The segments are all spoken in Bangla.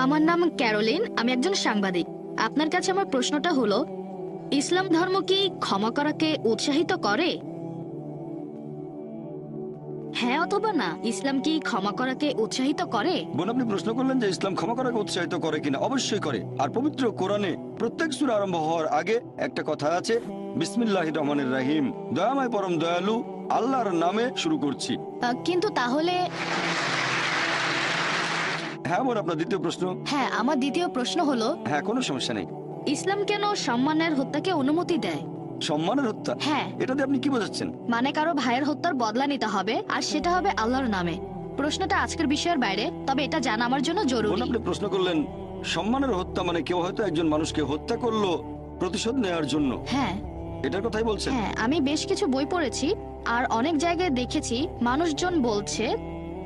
আমার নাম ক্যারোলিন, আমি একজন সাংবাদিক। আপনার কাছে আমার প্রশ্নটা হলো, ইসলাম ধর্ম কি ক্ষমা করাকে উৎসাহিত করে? হ্যাঁ অথবা না, ইসলাম কি ক্ষমা করাকে উৎসাহিত করে? বোন, আপনি প্রশ্ন করলেন যে ইসলাম ক্ষমা করাকে উৎসাহিত করে কিনা। অবশ্যই করে। আর পবিত্র কোরআনে প্রত্যেক সূরা আরম্ভ হওয়ার আগে একটা কথা আছে, বিসমিল্লাহির রহমানির রহিম, দয়াময় পরম দয়ালু আল্লাহর নামে শুরু করছি। কিন্তু তাহলে হ্যাঁ বোন, আপনার দ্বিতীয় প্রশ্ন। হ্যাঁ, আমার দ্বিতীয় প্রশ্ন হলো, হ্যাঁ, কোনো সমস্যা নেই। ইসলাম কেন সম্মানের হত্যাকে অনুমতি দেয়? সম্মানের হত্যা? হ্যাঁ। এটাতে আপনি কি বোঝাচ্ছেন? মানে কারো ভাইয়ের হত্যার বদলা নিতে হবে, আর সেটা হবে আল্লাহর নামে। প্রশ্নটা আজকের বিষয়ের বাইরে, তবে এটা জানা আমার জন্য বোন, জরুরি। আপনি প্রশ্ন করলেন সম্মানের হত্যা মানে কেউ হয়তো একজন মানুষকে হত্যা করলো প্রতিশোধ নেওয়ার জন্য, হ্যাঁ এটার কথাই বলছেন? হ্যাঁ, আমি বেশ কিছু বই পড়েছি আর অনেক জায়গায় দেখেছি মানুষজন বলছে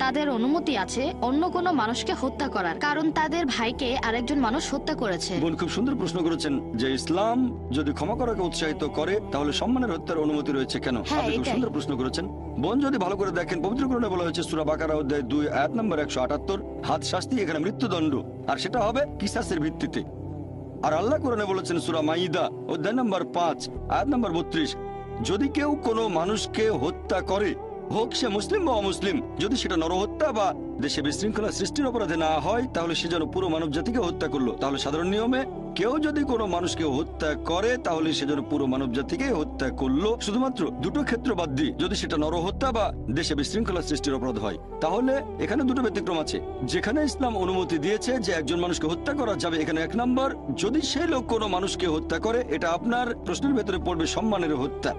তাদের অনুমতি আছে অন্য কোনো মানুষকে হত্যা করার, কারণ তাদের ভাইকে আরেকজন মানুষ হত্যা করেছে। বোন, খুব সুন্দর প্রশ্ন করেছেন যে ইসলাম যদি ক্ষমা করাকে উৎসাহিত করে তাহলে সম্মানের হত্যার অনুমতি রয়েছে কেন। হ্যাঁ, আপনি খুব এটাই। সুন্দর প্রশ্ন করেছেন। বোন, যদি ভালো করে দেখেন, পবিত্র কোরআনে বলা হয়েছে সূরা বাকারা অধ্যায় 2 আয়াত নম্বর 178, হাত শাস্তি এখানে মৃত্যুদণ্ড, আর সেটা হবে কিসাসের ভিত্তিতে। আর আল্লাহ কোরআনে বলেছেন সূরা মাইদা অধ্যায় নম্বর 5 আয়াত নম্বর 32, যদি কেউ কোনো মানুষকে হত্যা করে, হোক সে মুসলিম বা অমুসলিম, যদি সেটা নরহত্যা বা দেশে বিশৃঙ্খলা সৃষ্টির অপরাধে না হয়, তাহলে সে যেন পুরো মানব জাতিকে হত্যা করলো। তাহলে সাধারণ নিয়মে কেউ যদি কোনো মানুষকে হত্যা করে তাহলে সে যেন পুরো মানব জাতিকে হত্যা করলো, শুধুমাত্র দুটো ক্ষেত্র বাদ দিয়ে, যদি সেটা নরহত্যা বা দেশে বিশৃঙ্খলা সৃষ্টির অপরাধ হয়। তাহলে এখানে দুটো ব্যতিক্রম আছে। যেখানে ইসলাম অনুমতি দিয়েছে যে একজন মানুষকে হত্যা করা যাবে, এখানে 1 নম্বর, যদি সেই লোক কোনো মানুষকে হত্যা করে, এটা আপনার প্রশ্নের ভেতরে পড়বে সম্মানের হত্যা।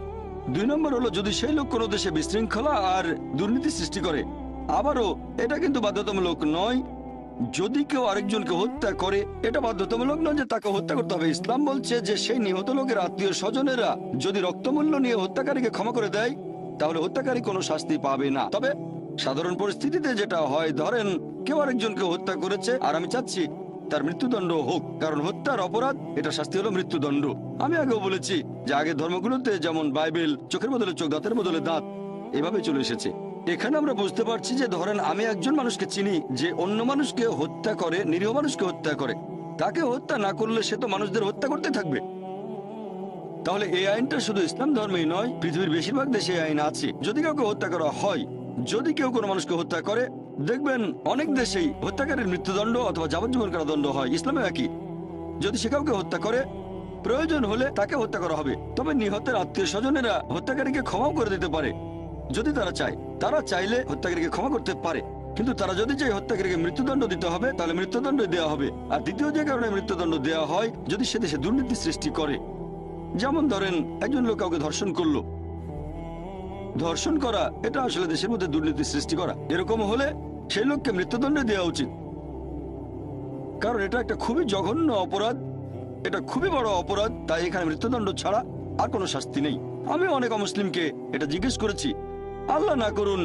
2 নম্বর হলো যদি সেই লোক কোনো দেশে বিশৃঙ্খলা আর দুর্নীতি সৃষ্টি করে। আবারও এটা কিন্তু বাধ্যতামূলক নয়। যদি কেউ আরেকজনকে হত্যা করে, এটা বাধ্যতামূলক নয় যে তাকে হত্যা করতে হবে। ইসলাম বলছে যে সেই নিহত লোকের আত্মীয় স্বজনেরা যদি রক্তমূল্য নিয়ে হত্যাকারীকে ক্ষমা করে দেয় তাহলে হত্যাকারী কোনো শাস্তি পাবে না। তবে সাধারণ পরিস্থিতিতে যেটা হয়, ধরেন কেউ আরেকজনকে হত্যা করেছে আর আমি চাচ্ছি তার মৃত্যুদণ্ড হোক, কারণ হত্যার অপরাধ, এটা শাস্তি হলো মৃত্যুদণ্ড। আমি আগেও বলেছি যে আগের ধর্মগুলোতে যেমন বাইবেল চোখের বদলে চোখ, দাঁতের বদলে দাঁত, এভাবে চলে এসেছে। এখানে আমরা বুঝতে পারছি যে ধরেন আমি একজন মানুষকে চিনি যে অন্য মানুষকে হত্যা করে, নিরীহ মানুষকে হত্যা করে, তাকে হত্যা না করলে সে তো মানুষদের হত্যা করতে থাকবে। তাহলে এই আইনটা শুধু ইসলাম ধর্মেই নয়, পৃথিবীর বেশিরভাগ দেশে এই আইন আছে। যদি কাউকে হত্যা করা হয়, যদি কেউ কোনো মানুষকে হত্যা করে, দেখবেন অনেক দেশেই হত্যাকারীর মৃত্যুদণ্ড অথবা যাবজ্জীবন কারাদণ্ড হয়। ইসলামে একই। যদি সে কাউকে হত্যা করে, প্রয়োজন হলে তাকে হত্যা করা হবে। তবে নিহতের আত্মীয় স্বজনেরা হত্যাকারীকে ক্ষমাও করে দিতে পারে যদি তারা চায়। তারা চাইলে হত্যাকারীকে ক্ষমা করতে পারে, কিন্তু তারা যদি চায় হত্যাকারীকে মৃত্যুদণ্ড দিতে হবে তাহলে মৃত্যুদণ্ড দেওয়া হবে। আর দ্বিতীয় যে কারণে মৃত্যুদণ্ড দেওয়া হয়, যদি সে দেশে দুর্নীতি সৃষ্টি করে। যেমন ধরেন একজন লোক কাউকে ধর্ষণ করলো, ধর্ষণ করা এটা আসলে দেশের মধ্যে দুর্নীতি সৃষ্টি করা। এরকম হলে সেই লোককে মৃত্যুদণ্ড দেওয়া উচিত, কারণ এটা একটা খুবই জঘন্য অপরাধ, এটা খুবই বড় অপরাধ। তাই এখানে মৃত্যুদণ্ড ছাড়া আর কোনো শাস্তি নেই। আমি অনেক অমুসলিমকে এটা জিজ্ঞেস করেছি, আল্লাহ না করুন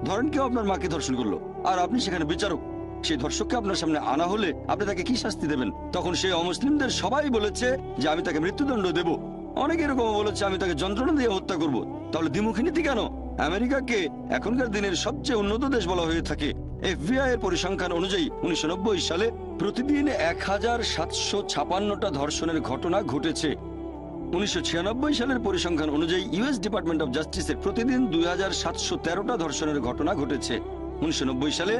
ধরেন কেউ আপনার মাকে ধর্ষণ করলো আর আপনি সেখানে বিচারক, সেই ধর্ষককে আপনার সামনে আনা হলে আপনি তাকে কি শাস্তি দেবেন? তখন সেই অমুসলিমদের সবাই বলেছে যে আমি তাকে মৃত্যুদণ্ড দেব। অনেকে এরকম বলেছে আমি তাকে যন্ত্রণা দিয়ে হত্যা করব। তাহলে দ্বিমুখী নীতি কেন? আমেরিকাকে এখনকার দিনের সবচেয়ে উন্নত দেশ বলা হয়ে থাকে। FBI এর পরিসংখ্যান অনুযায়ী 1990 সালে প্রতিদিন 1756টা ধর্ষণের ঘটনা ঘটেছে। 1996 সালের পরিসংখ্যান অনুযায়ী US ডিপার্টমেন্ট অফ জাস্টিসের প্রতিদিন 2713টা ধর্ষণের ঘটনা ঘটেছে। 1990 সালে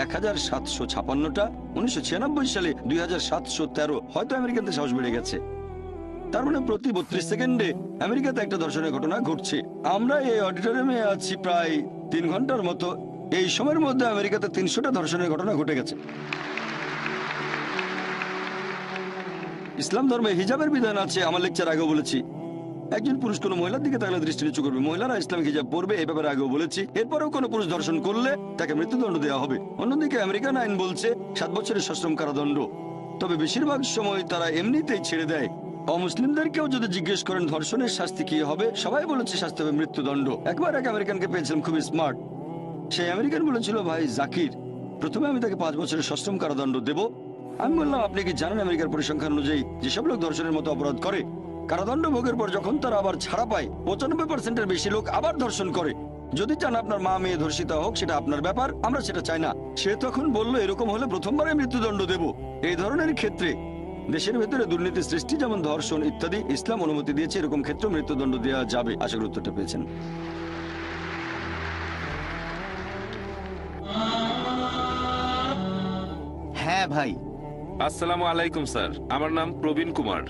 1756টা, 1996 সালে 2713। হয়তো আমেরিকাতে সাহস বেড়ে গেছে। তার মানে প্রতি 32 সেকেন্ডে আমেরিকাতে একটা ধর্ষণের ঘটনা ঘটছে। আমরা এই অডিটোরিয়ামে আছি প্রায় 3 ঘন্টার মতো। এই সময়ের মধ্যে আমেরিকাতে 300টা ধর্ষণের ঘটনা ঘটে গেছে। ইসলাম ধর্মে হিজাবের বিধান আছে, আমার লেকচার আগেও বলেছি। একজন পুরুষ কোনো মহিলার দিকে তাহলে দৃষ্টি নিচু করবে, মহিলারা ইসলামিক হিজাব পরবে, এ ব্যাপারে আগেও বলেছি। এরপরেও কোনো পুরুষ ধর্ষণ করলে তাকে মৃত্যুদণ্ড দেওয়া হবে। অন্যদিকে আমেরিকান আইন বলছে 7 বছরের সশ্রম কারাদণ্ড। তবে বেশিরভাগ সময় তারা এমনিতেই ছেড়ে দেয়। অমুসলিমদেরকেও যদি জিজ্ঞেস করেন ধর্ষণের শাস্তি কি হবে, সবাই বলেছে শাস্তি হবে মৃত্যুদণ্ড। একবার এক আমেরিকানকে পেয়েছিলাম খুবই স্মার্ট। সেই আমেরিকান বলেছিল, ভাই জাকির, প্রথমে আমি তাকে 5 বছরের সশ্রম কারাদণ্ড দেব। আমি বললাম, আপনি কি জানেন আমেরিকার পরিসংখ্যান অনুযায়ী যেসব লোক ধর্ষণের মতো অপরাধ করে, কারাদণ্ড ভোগের পর যখন তারা আবার ছাড়া পায় 95%-এর বেশি লোক আবার ধর্ষণ করে। যদি চান আপনার মা মেয়ে ধর্ষিতা হোক, সেটা আপনার ব্যাপার, আমরা সেটা চাই না। সে তখন বলল, এরকম হলে প্রথমবারে মৃত্যুদণ্ড দেব। এই ধরনের ক্ষেত্রে দেশের ভেতরে দুর্নীতি সৃষ্টি, যেমন ধর্ষণ ইত্যাদি, ইসলাম অনুমতি দিয়েছে। এরকম ক্ষেত্রে মৃত্যুদণ্ড দেওয়া যাবে। আশা করি উত্তরটা পেয়েছেন। হ্যাঁ ভাই। আসসালামু আলাইকুম স্যার, আমার নাম প্রবীণ কুমার।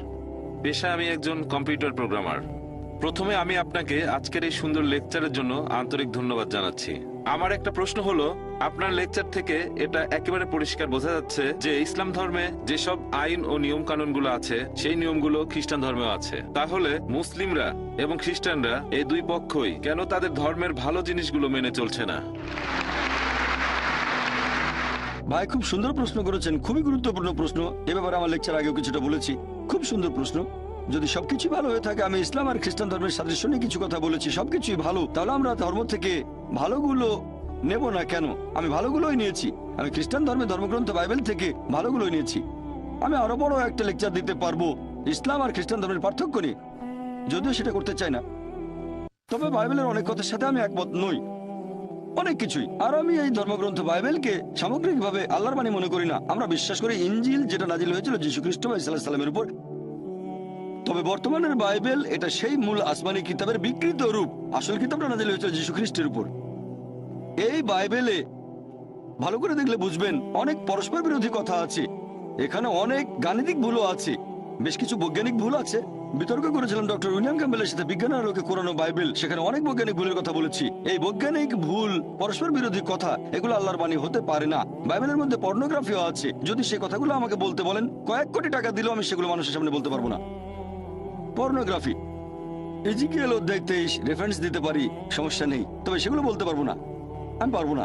পেশায় আমি একজন কম্পিউটার প্রোগ্রামার। প্রথমে আমি আপনাকে আজকের এই সুন্দর লেকচারের জন্য আন্তরিক ধন্যবাদ জানাচ্ছি। আমার একটা প্রশ্ন হলো, আপনার লেকচার থেকে এটা একেবারে পরিষ্কার বোঝা যাচ্ছে যে ইসলাম ধর্মে যেসব আইন ও নিয়ম কানুনগুলো আছে সেই নিয়মগুলো খ্রিস্টান ধর্মেও আছে। তাহলে মুসলিমরা এবং খ্রিস্টানরা এই দুই পক্ষই কেন তাদের ধর্মের ভালো জিনিসগুলো মেনে চলছে না? ভাই, খুব সুন্দর প্রশ্ন করেছেন, খুবই গুরুত্বপূর্ণ প্রশ্ন। এ ব্যাপারে আমার লেকচার আগেও কিছুটা বলেছি। খুব সুন্দর প্রশ্ন। যদি সবকিছু ভালো হয়ে থাকে, আমি ইসলাম আর খ্রিস্টান ধর্মের সাদৃশ্য নিয়ে কিছু কথা বলেছি, সবকিছুই ভালো, তাহলে আমরা ধর্ম থেকে ভালোগুলো নেব না কেন? আমি ভালোগুলোই নিয়েছি। আমি খ্রিস্টান ধর্মের ধর্মগ্রন্থ বাইবেল থেকে ভালোগুলোই নিয়েছি। আমি আরো বড় একটা লেকচার দিতে পারবো ইসলাম আর খ্রিস্টান ধর্মের পার্থক্য নিয়ে, যদিও সেটা করতে চাই না। তবে বাইবেলের অনেক কথার সাথে আমি একমত নই, অনেক কিছুই। আর আমি এই ধর্মগ্রন্থ বাইবেলকে সামগ্রিকভাবে আল্লাহর বাণী মনে করি না। আমরা বিশ্বাস করি ইনজিল, যেটা নাজিল হয়েছিল যীশু খ্রিস্ট সাল্লাল্লাহু সাল্লামের উপর। তবে বর্তমানের বাইবেল এটা সেই মূল আসমানি কিতাবের বিকৃত রূপ। আসল কিতাবটা নাজিল হয়েছিল যীশু খ্রিস্টের উপর। এই বাইবেলে ভালো করে দেখলে বুঝবেন অনেক পরস্পর বিরোধী কথা আছে। এখানে অনেক গাণিতিক ভুলও আছে, বেশ কিছু বৈজ্ঞানিক ভুল আছে। বিতর্ক করেছিলাম ডক্টর উইলিয়াম ক্যাম্বেলের সাথে বিজ্ঞানের আলোকে কোরানো বাইবেল, সেখানে অনেক বৈজ্ঞানিক ভুলের কথা বলেছি। এই বৈজ্ঞানিক ভুল, পরস্পর বিরোধী কথা, এগুলো আল্লাহর বাণী হতে পারে না। বাইবেলের মধ্যে পর্নোগ্রাফিও আছে। যদি সেই কথাগুলো আমাকে বলতে বলেন, কয়েক কোটি টাকা দিলেও আমি সেগুলো মানুষের সামনে বলতে পারবো না। পর্নোগ্রাফি, ইজিকিয়েল অধ্যায় 23 রেফারেন্স দিতে পারি, সমস্যা নেই, তবে সেগুলো বলতে পারবো না। আমি পারবো না,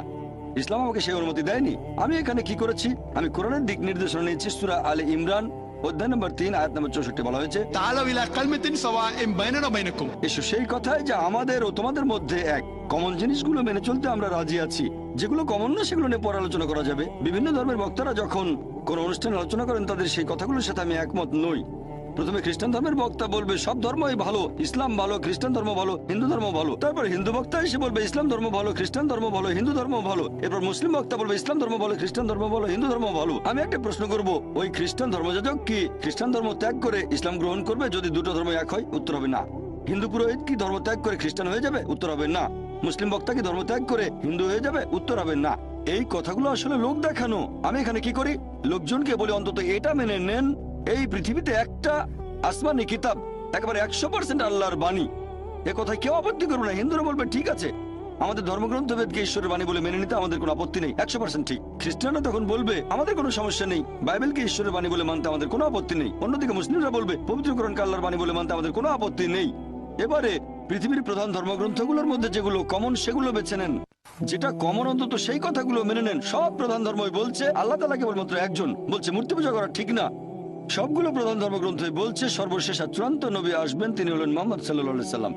ইসলাম আমাকে সেই অনুমতি দেয়নি। আমি এখানে কি করেছি, আমি কোরআনের দিক নির্দেশনা নিয়েছি। সূরা আলে ইমরান অধ্যায় নম্বর 3 আয়াত নম্বর 64 বলা হয়েছে, تعالوا إلى كلمة سواء بيننا وبينكم। এসো সেই কথায় যে আমাদের ও তোমাদের মধ্যে এক। কমন জিনিসগুলো মেনে চলতে আমরা রাজি আছি। যেগুলো কমন না সেগুলো নিয়ে পরে আলোচনা করা যাবে। বিভিন্ন ধর্মের বক্তারা যখন কোন অনুষ্ঠানে আলোচনা করেন, তাদের সেই কথাগুলোর সাথে আমি একমত নই। প্রথমে খ্রিস্টান ধর্মের বক্তা বলবে সব ধর্মই ভালো, ইসলাম ভালো, খ্রিস্টান ধর্ম ভালো, হিন্দু ধর্ম ভালো। তারপর হিন্দু বক্তা এসে বলবে ইসলাম ধর্ম ভালো, খ্রিস্টান ধর্ম ভালো, হিন্দু ধর্ম ভালো। এরপর মুসলিম বক্তা বলবে ইসলাম ধর্ম ভালো, খ্রিস্টান ধর্ম ভালো, হিন্দু ধর্ম ভালো। আমি একটা প্রশ্ন করব, ওই খ্রিস্টান ধর্মযাজক কি খ্রিস্টান ধর্ম ত্যাগ করে ইসলাম গ্রহণ করবে যদি দুটো ধর্ম এক হয়? উত্তর হবে না। হিন্দু পুরোহিত কি ধর্ম ত্যাগ করে খ্রিস্টান হয়ে যাবে? উত্তর হবে না। মুসলিম বক্তা কি ধর্ম ত্যাগ করে হিন্দু হয়ে যাবে? উত্তর হবে না। এই কথাগুলো আসলে লোক দেখানো। আমি এখানে কি করি, লোকজনকে বলি অন্তত এটা মেনে নেন, এই পৃথিবীতে একটা আসমানি কিতাব একেবারে 100% আল্লাহর বাণী। এ কথায় কেউ আপত্তি করবে না। হিন্দুরা বলবে ঠিক আছে, আমাদের ধর্মগ্রন্থ বেদকে ঈশ্বরের বাণী বলে মেনে নিতে আমাদের কোনো আপত্তি নেই, 100% ঠিক। খ্রিস্টানরা তখন বলবে আমাদের কোনো সমস্যা নেই, বাইবেলকে ঈশ্বরের বাণী বলে মানতে আমাদের কোনো আপত্তি নেই। অন্যদিকে মুসলিমরা বলবে পবিত্র কোরআনকে আল্লাহর বাণী বলে মানতে আমাদের কোনো আপত্তি নেই। এবারে পৃথিবীর প্রধান ধর্মগ্রন্থগুলোর মধ্যে যেগুলো কমন সেগুলো বেছে নেন। যেটা কমন অন্তত সেই কথাগুলো মেনে নেন। সব প্রধান ধর্মই বলছে আল্লাহ তাআলা কেবলমাত্র একজন, বলছে মূর্তি পূজা করা ঠিক না। সবগুলো প্রধান ধর্মগ্রন্থই বলছে সর্বশেষ আর চূড়ান্ত নবী আসবেন, তিনি হলেন মুহাম্মদ সাল্লাল্লাহু আলাইহি সাল্লাম।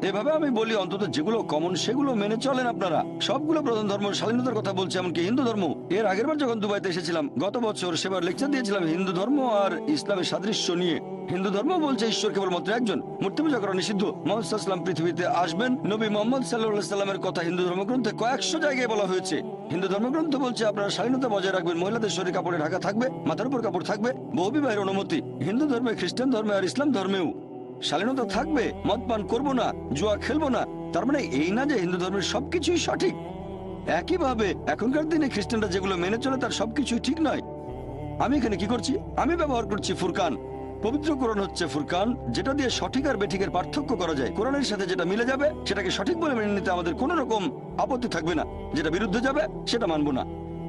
এভাবে আমি বলি অন্তত যেগুলো কমন সেগুলো মেনে চলেন আপনারা। সবগুলো প্রধান ধর্ম স্বাধীনতার কথা বলছে, এমনকি হিন্দু ধর্ম। এর আগের বার যখন দুবাইতে এসেছিলাম গত বছর, সেবার লেকচার দিয়েছিলাম হিন্দু ধর্ম আর ইসলামের সাদৃশ্য নিয়ে। হিন্দু ধর্ম বলছে ঈশ্বর কেবলমাত্র একজন, মূর্তি পূজা করা নিষিদ্ধ, মুহাম্মদ সাল্লাল্লাহু আলাইহি ওয়াসাল্লাম পৃথিবীতে আসবেন। নবী মুহাম্মদ সাল্লাল্লাহু আলাইহি ওয়াসাল্লামের কথা হিন্দু ধর্মগ্রন্থে কয়েকশো জায়গায় বলা হয়েছে। হিন্দু ধর্মগ্রন্থ বলছে আপনারা স্বাধীনতা বজায় রাখবেন, মহিলাদের শরীর কাপড়ে ঢাকা থাকবে, মাথার উপর কাপড় থাকবে, বহুবিবাহের অনুমতি। হিন্দু ধর্মে, খ্রিস্টান ধর্মে আর ইসলাম ধর্মেও শালীনতা থাকবে, মদ পান করবো না, জুয়া খেলবো না। তার মানে এই না যে হিন্দু ধর্মের সবকিছুই সঠিক। একইভাবে এখনকার দিনে খ্রিস্টানরা যেগুলো মেনে চলে তার সবকিছুই ঠিক নয়। আমি এখানে কি করছি, আমি ব্যবহার করছি ফুরকান। পবিত্র কোরআন হচ্ছে ফুরকান, যেটা দিয়ে সঠিক আর বেঠিকের পার্থক্য করা যায়। কোরআনের সাথে যেটা মিলে যাবে সেটাকে সঠিক বলে মেনে নিতে আমাদের কোনো রকম আপত্তি থাকবে না, যেটা বিরুদ্ধে যাবে সেটা মানবো না।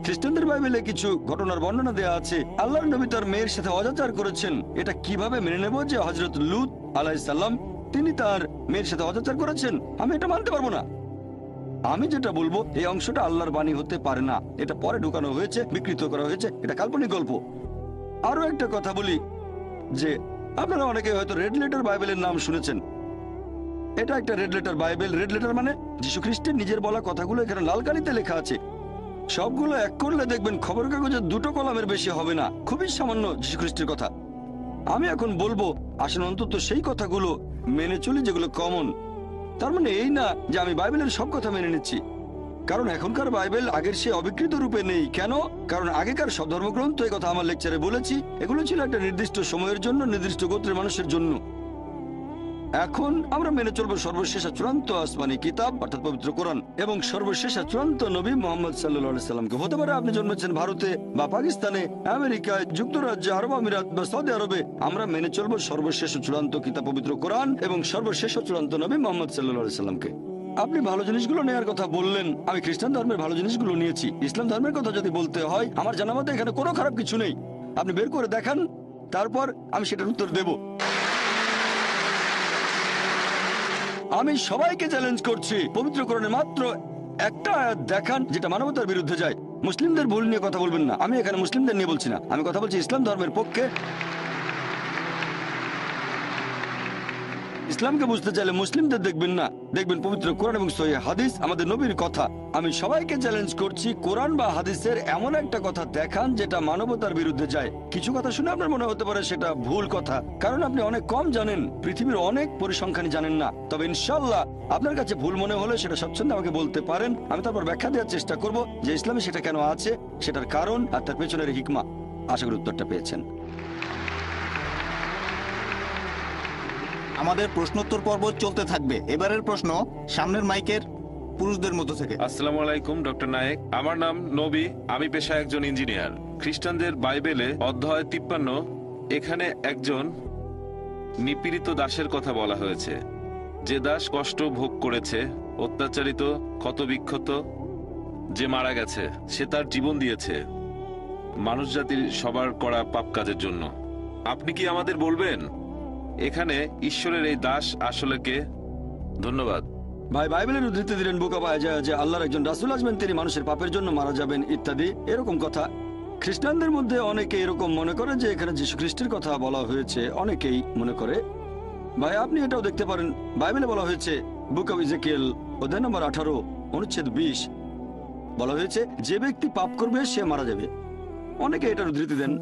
খ্রিস্টানদের বাইবেলে কিছু ঘটনার বর্ণনা দেওয়া আছে। আল্লাহর নবী তার মেয়ের সাথে অজাচার করেছেন। এটা কিভাবে মেনে নেব যে হযরত লূত আলাইহিস সালাম তিনি তার মেয়ের সাথে অজাচার করেছেন? আমি এটা মানতে পারবো না। আমি যেটা বলবো এই অংশটা আল্লাহর বাণী হতে পারে না, এটা পরে ঢুকানো হয়েছে, বিকৃত করা হয়েছে, এটা কাল্পনিক গল্প। আরো একটা কথা বলি যে আপনারা অনেকে হয়তো রেড লেটার বাইবেলের নাম শুনেছেন। এটা একটা red letter Bible. Red letter মানে যীশু খ্রিস্টের নিজের বলা কথাগুলো এখানে লাল কালিতে লেখা আছে। সবগুলো এক করলে দেখবেন খবর কাগজের 2টো কলামের বেশি হবে না, খুবই সামান্য যীশু খ্রিস্টের কথা। আমি এখন বলবো আসেন অন্তত সেই কথাগুলো মেনে চলি যেগুলো কমন। তার মানে এই না যে আমি বাইবেলের সব কথা মেনে নিচ্ছি, কারণ এখনকার বাইবেল আগের সে অবিকৃত রূপে নেই। কেন? কারণ আগেকার সব ধর্মগ্রন্থ, এই কথা আমার লেকচারে বলেছি, এগুলো ছিল একটা নির্দিষ্ট সময়ের জন্য, নির্দিষ্ট গোত্রের মানুষের জন্য। এখন আমরা মেনে চলবো সর্বশেষ আর চূড়ান্ত আসমানি কিতাব অর্থাৎ পবিত্র কোরআন এবং সর্বশেষ আর চূড়ান্ত নবী মোহাম্মদ সাল্লাল্লাহু আলাইহি সাল্লামকে। হতে পারে আপনি জন্মেছেন ভারতে বা পাকিস্তানে, আমেরিকায়, যুক্তরাজ্যে, আরব আমিরাত বা সৌদি আরবে, আমরা মেনে চলবো সর্বশেষ ও চূড়ান্ত কিতাব পবিত্র কোরআন এবং সর্বশেষ ও চূড়ান্ত নবী মোহাম্মদ সাল্লাল্লাহু আলাইহি সাল্লামকে। আপনি ভালো জিনিসগুলো নেওয়ার কথা বললেন, আমি খ্রিস্টান ধর্মের ভালো জিনিসগুলো নিয়েছি। ইসলাম ধর্মের কথা যদি বলতে হয়, আমার জানা মতে এখানে কোনো খারাপ কিছু নেই। আপনি বের করে দেখান, তারপর আমি সেটার উত্তর দেব। আমি সবাইকে চ্যালেঞ্জ করছি, পবিত্র কোরআনে মাত্র একটা আয়াত দেখান যেটা মানবতার বিরুদ্ধে যায়। মুসলিমদের ভুল নিয়ে কথা বলবেন না, আমি এখানে মুসলিমদের নিয়ে বলছি না, আমি কথা বলছি ইসলাম ধর্মের পক্ষে। ইসলামকে বুঝতে চাইলে মুসলিমদের দেখবেন না, দেখবেন পবিত্র কোরআন এবং সহিহ হাদিস, আমাদের নবীর কথা। আমি সবাইকে চ্যালেঞ্জ করছি, কোরআন বা হাদিসের এমন একটা কথা দেখান যেটা মানবতার বিরুদ্ধে যায়। কিছু কথা শুনে আপনার মনে হতে পারে সেটা ভুল কথা, কারণ আপনি অনেক কম জানেন, পৃথিবীর অনেক পরিসংখ্যানই জানেন না। তবে ইনশাআল্লাহ আপনার কাছে ভুল মনে হলে সেটা স্বচ্ছন্দে আমাকে বলতে পারেন, আমি তারপর ব্যাখ্যা দেওয়ার চেষ্টা করব যে ইসলামে সেটা কেন আছে, সেটার কারণ আর তার পেছনের হিকমা। আশা করি উত্তরটা পেয়েছেন। আমাদের প্রশ্নোত্তর পর্ব চলতে থাকবে। এবারের প্রশ্ন সামনের মাইকের পুরুষদের মধ্য থেকে। আসসালামু আলাইকুম ডক্টর নায়েক, আমার নাম নবী, আমি পেশায় একজন ইঞ্জিনিয়ার। খ্রিস্টানদের বাইবেলে অধ্যায় 53 এখানে একজন নিপীড়িত দাসের কথা বলা হয়েছে, যে দাস কষ্ট ভোগ করেছে, অত্যাচারিত, ক্ষতবিক্ষত, যে মারা গেছে, সে তার জীবন দিয়েছে মানুষ জাতির সবার করা পাপ কাজের জন্য। আপনি কি আমাদের বলবেন এখানে ঈশ্বরের এই দাস আসলে কে? ধন্যবাদ। ভাই বাইবেলের উদ্ধৃতি দিলেন বুক অফ আইজায়া যে আল্লাহর একজন রাসূল আসবেন, তিনি মানুষের পাপের জন্য মারা যাবেন ইত্যাদি এরকম কথা। খ্রিস্টানদের মধ্যে অনেকে এরকম মনে করে যে এখানে যীশু খ্রিস্টের কথা বলা হয়েছে, অনেকেই মনে করে। ভাই আপনি এটাও দেখতে পারেন, বাইবেলে বলা হয়েছে বুক অফ ইজেকিয়েল অধ্যায় নম্বর 18 অনুচ্ছেদ 20 বলা হয়েছে যে ব্যক্তি পাপ করবে সে মারা যাবে। অনেকে এটার উদ্ধৃতি দেন,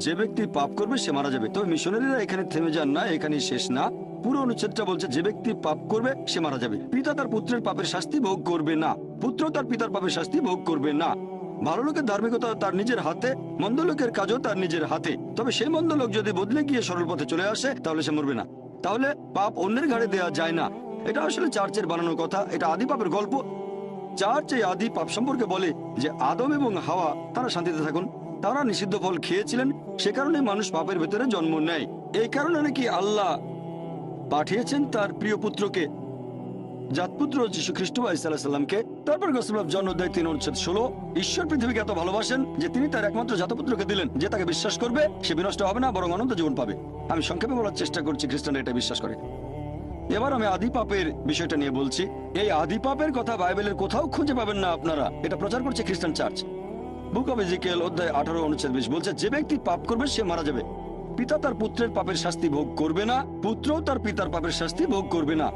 যে ব্যক্তি পাপ করবে সে মারা যাবে। তবে মিশনারিরা এখানে থেমে যান না, এখানে শেষ না। পুরো অনুচ্ছেদটা বলছে যে ব্যক্তি পাপ করবে সে মারা যাবে। পিতা তার পুত্রের পাপের শাস্তি ভোগ করবে না, পুত্র তার পিতার পাপের শাস্তি ভোগ করবে না। ভালো লোকের ধার্মিকতা তার নিজের হাতে, মন্দ লোকের কাজও তার নিজের হাতে। তবে সেই মন্দ লোক যদি বদলে গিয়ে সরল পথে চলে আসে তাহলে সে মরবে না। তাহলে পাপ অন্যের ঘাড়ে দেওয়া যায় না। এটা আসলে চার্চের বানানো কথা, এটা আদি পাপের গল্প। চার্চ এই আদি পাপ সম্পর্কে বলে যে আদম এবং হাওয়া তারা শান্তিতে থাকুন, তারা নিষিদ্ধ ফল খেয়েছিলেন, সে কারণে মানুষ পাপের ভেতরে জন্ম নেয়। এই কারণে নাকি আল্লাহ পাঠিয়েছেন তার প্রিয় পুত্রকে, জাতপুত্র যীশু খ্রিস্ট আলাইহিস সালামকে। তারপর গসপেল অফ জন অধ্যায় 3 অনুচ্ছেদ 16, ঈশ্বর পৃথিবীকে এত ভালোবাসেন যে তিনি তার একমাত্র জাতপুত্রকে দিলেন, যে তাকে বিশ্বাস করবে সে বিনষ্ট হবে না বরং অনন্ত জীবন পাবে। আমি সংক্ষেপে বলার চেষ্টা করছি, খ্রিস্টানরা এটা বিশ্বাস করে। এবার আমি আদি পাপের বিষয়টা নিয়ে বলছি। এই আদি পাপের কথা বাইবেলের কোথাও খুঁজে পাবেন না আপনারা, এটা প্রচার করছে খ্রিস্টান চার্চ। বুক অফ ইজেকিয়েল অধ্যায় 18 অনুচ্ছেদ 20 বলছে যে ব্যক্তি পাপ করবে সে মারা যাবে। পিতা তার পুত্রের পাপের শাস্তি ভোগ করবে না, পুত্রও তার পিতার পাপের শাস্তি ভোগ করবে না।